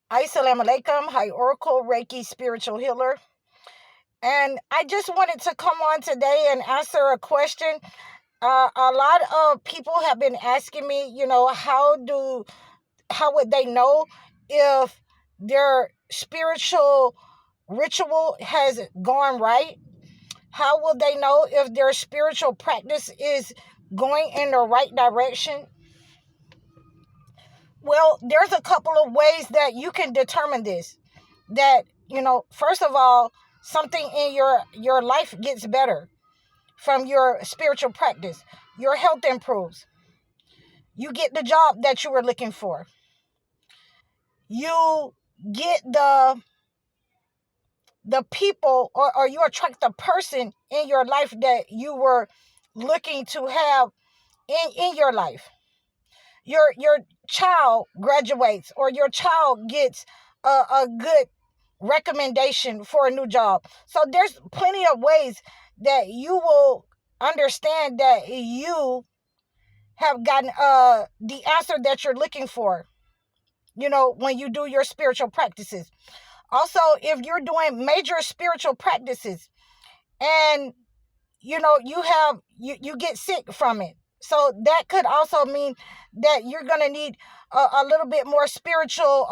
Assalamu alaikum. Hi, Oracle Reiki spiritual healer. And I just wanted to come on today and answer a question. A lot of people have been asking me, how would they know if their spiritual ritual has gone right? How will they know if their spiritual practice is going in the right direction? Well, there's a couple of ways that you can determine this. That, first of all, something in your life gets better from your spiritual practice. Your health improves. You get the job that you were looking for. You get the people, or you attract the person in your life that you were looking to have in your life. Your child graduates, or your child gets a good recommendation for a new job. So there's plenty of ways that you will understand that you have gotten the answer that you're looking for, when you do your spiritual practices. Also, if you're doing major spiritual practices and you get sick from it, so that could also mean that you're going to need a little bit more spiritual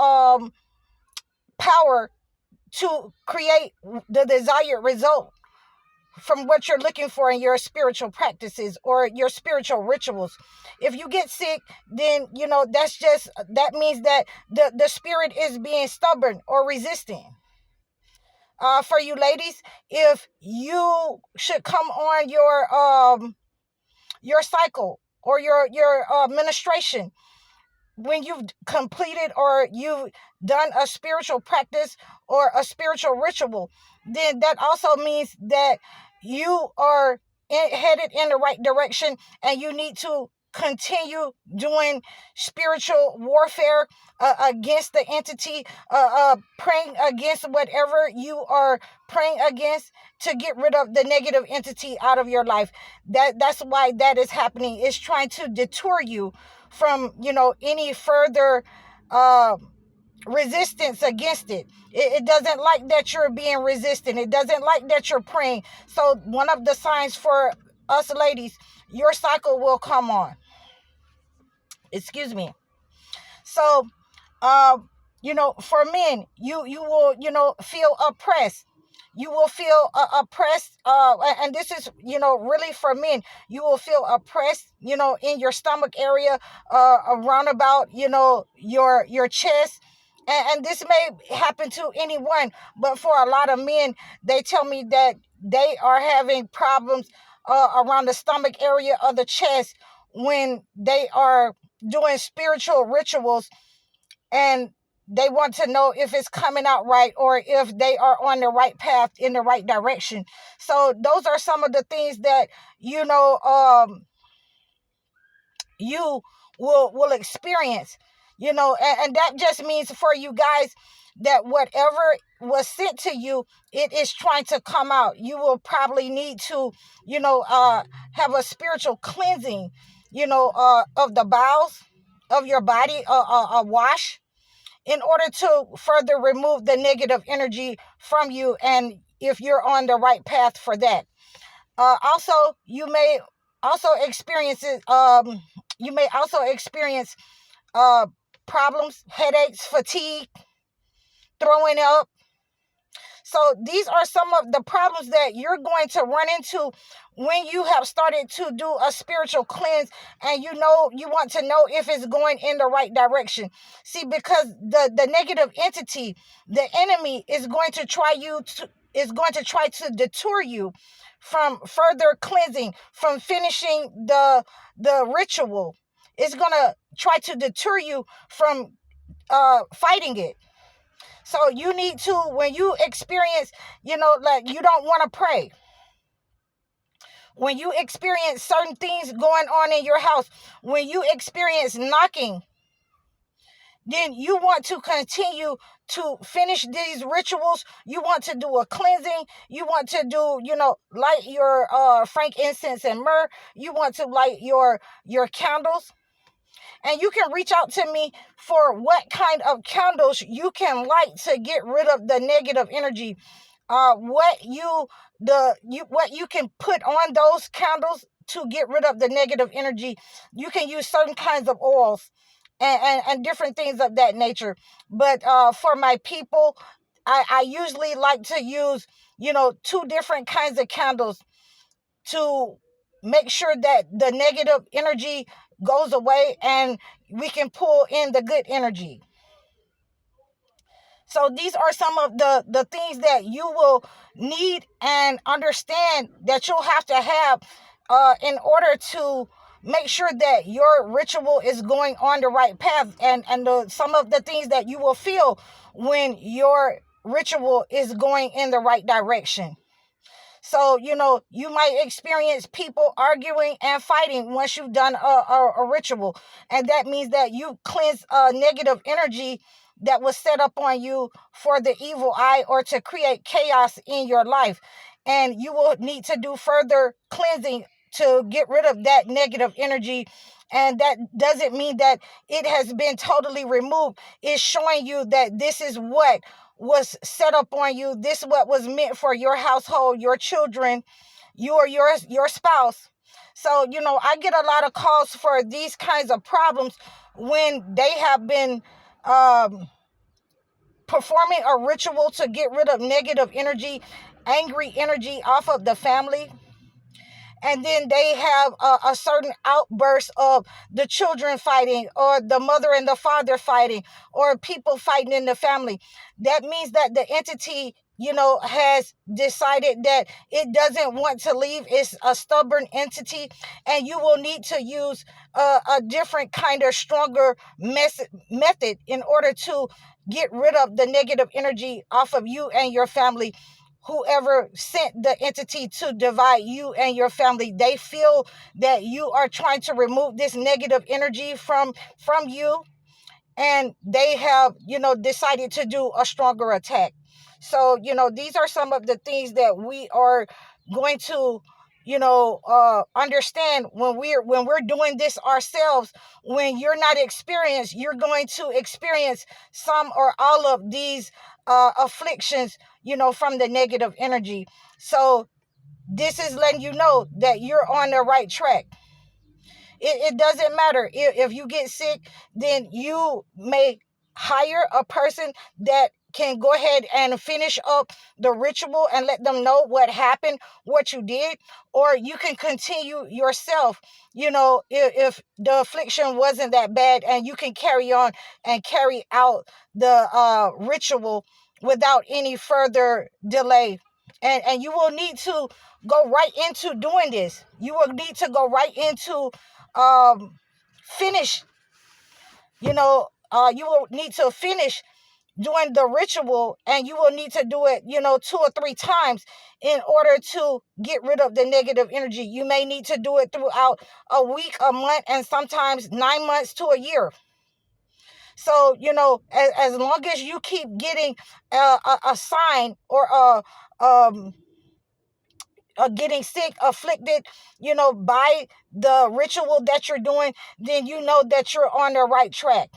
power to create the desired result from what you're looking for in your spiritual practices or your spiritual rituals. If you get sick, then that means that the spirit is being stubborn or resisting. For you ladies, if you should come on your cycle or your ministration, when you've completed or you've done a spiritual practice or a spiritual ritual, then that also means that you are headed in the right direction, and you need to continue doing spiritual warfare against the entity, praying against whatever you are praying against, to get rid of the negative entity out of your life. That's why that is happening. It's trying to detour you from any further resistance against it. It doesn't like that you're being resistant. It doesn't like that you're praying. So one of the signs for us ladies, your cycle will come on. Excuse me. So for men, you will feel oppressed. You will feel oppressed, and this is really for men. You will feel oppressed in your stomach area, around about your chest. And this may happen to anyone, but for a lot of men, they tell me that they are having problems around the stomach area of the chest when they are doing spiritual rituals, and they want to know if it's coming out right, or if they are on the right path, in the right direction. So those are some of the things that you will experience, and that just means for you guys that whatever was sent to you, it is trying to come out. You will probably need to have a spiritual cleansing, of the bowels of your body, a wash, in order to further remove the negative energy from you, and if you're on the right path for that. Also, you may also experience it. You may also experience uh, problems, headaches, fatigue, throwing up. So these are some of the problems that you're going to run into when you have started to do a spiritual cleanse, and you want to know if it's going in the right direction. See, because the negative entity, the enemy, is going to try to detour you from further cleansing, from finishing the ritual. It's going to try to deter you from fighting it. So you need to, when you experience, like you don't want to pray, when you experience certain things going on in your house, when you experience knocking, then you want to continue to finish these rituals. You want to do a cleansing. You want to do, light your frankincense and myrrh. You want to light your candles. And you can reach out to me for what kind of candles you can light to get rid of the negative energy. What you can put on those candles to get rid of the negative energy. You can use certain kinds of oils and different things of that nature. But for my people, I usually like to use, two different kinds of candles to make sure that the negative energy goes away and we can pull in the good energy. So these are some of the things that you will need and understand that you'll have to have in order to make sure that your ritual is going on the right path, and some of the things that you will feel when your ritual is going in the right direction. So, you might experience people arguing and fighting once you've done a ritual. And that means that you cleanse negative energy that was set up on you for the evil eye or to create chaos in your life. And you will need to do further cleansing to get rid of that negative energy. And that doesn't mean that it has been totally removed. It's showing you that this is what was set up on you. This is what was meant for your household, your children, you or your spouse. So, I get a lot of calls for these kinds of problems when they have been performing a ritual to get rid of negative energy, angry energy off of the family. And then they have a certain outburst of the children fighting, or the mother and the father fighting, or people fighting in the family. That means that the entity, has decided that it doesn't want to leave. It's a stubborn entity, and you will need to use a different kind of stronger method in order to get rid of the negative energy off of you and your family. Whoever sent the entity to divide you and your family, they feel that you are trying to remove this negative energy from you, and they have, decided to do a stronger attack. So, these are some of the things that we are going to, understand when we're doing this ourselves. When you're not experienced, you're going to experience some or all of these afflictions, from the negative energy. So this is letting you know that you're on the right track. It doesn't matter if you get sick, then you may hire a person that can go ahead and finish up the ritual and let them know what happened, what you did, or you can continue yourself, if the affliction wasn't that bad, and you can carry on and carry out the ritual without any further delay. And you will need to go right into doing this. You will need to go right into finish, you will need to finish doing the ritual, and you will need to do it, 2 or 3 times in order to get rid of the negative energy. You may need to do it throughout a week, a month, and sometimes 9 months to a year. So, as long as you keep getting a sign or getting sick, afflicted, by the ritual that you're doing, then you know that you're on the right track.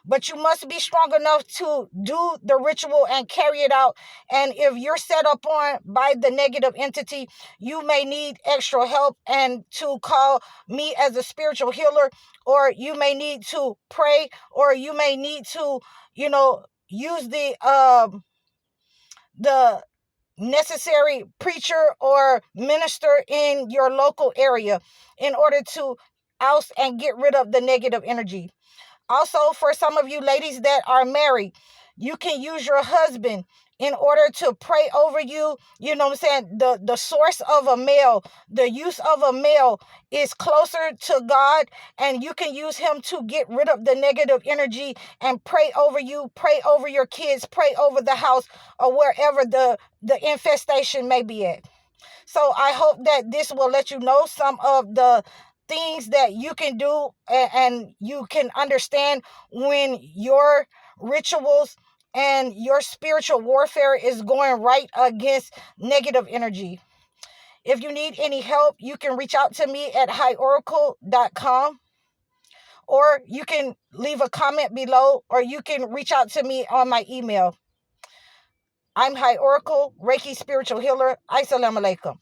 But you must be strong enough to do the ritual and carry it out. And if you're set up on by the negative entity, you may need extra help and to call me as a spiritual healer, or you may need to pray, or you may need to, use the necessary preacher or minister in your local area in order to oust and get rid of the negative energy. Also, for some of you ladies that are married, you can use your husband in order to pray over you. You know what I'm saying? The source of a male, the use of a male is closer to God, and you can use him to get rid of the negative energy and pray over you, pray over your kids, pray over the house, or wherever the infestation may be at. So I hope that this will let you know some of the things that you can do, and you can understand when your rituals and your spiritual warfare is going right against negative energy. If you need any help, you can reach out to me at highoracle.com, or you can leave a comment below, or you can reach out to me on my email. I'm High Oracle, Reiki Spiritual Healer. Assalamu alaikum.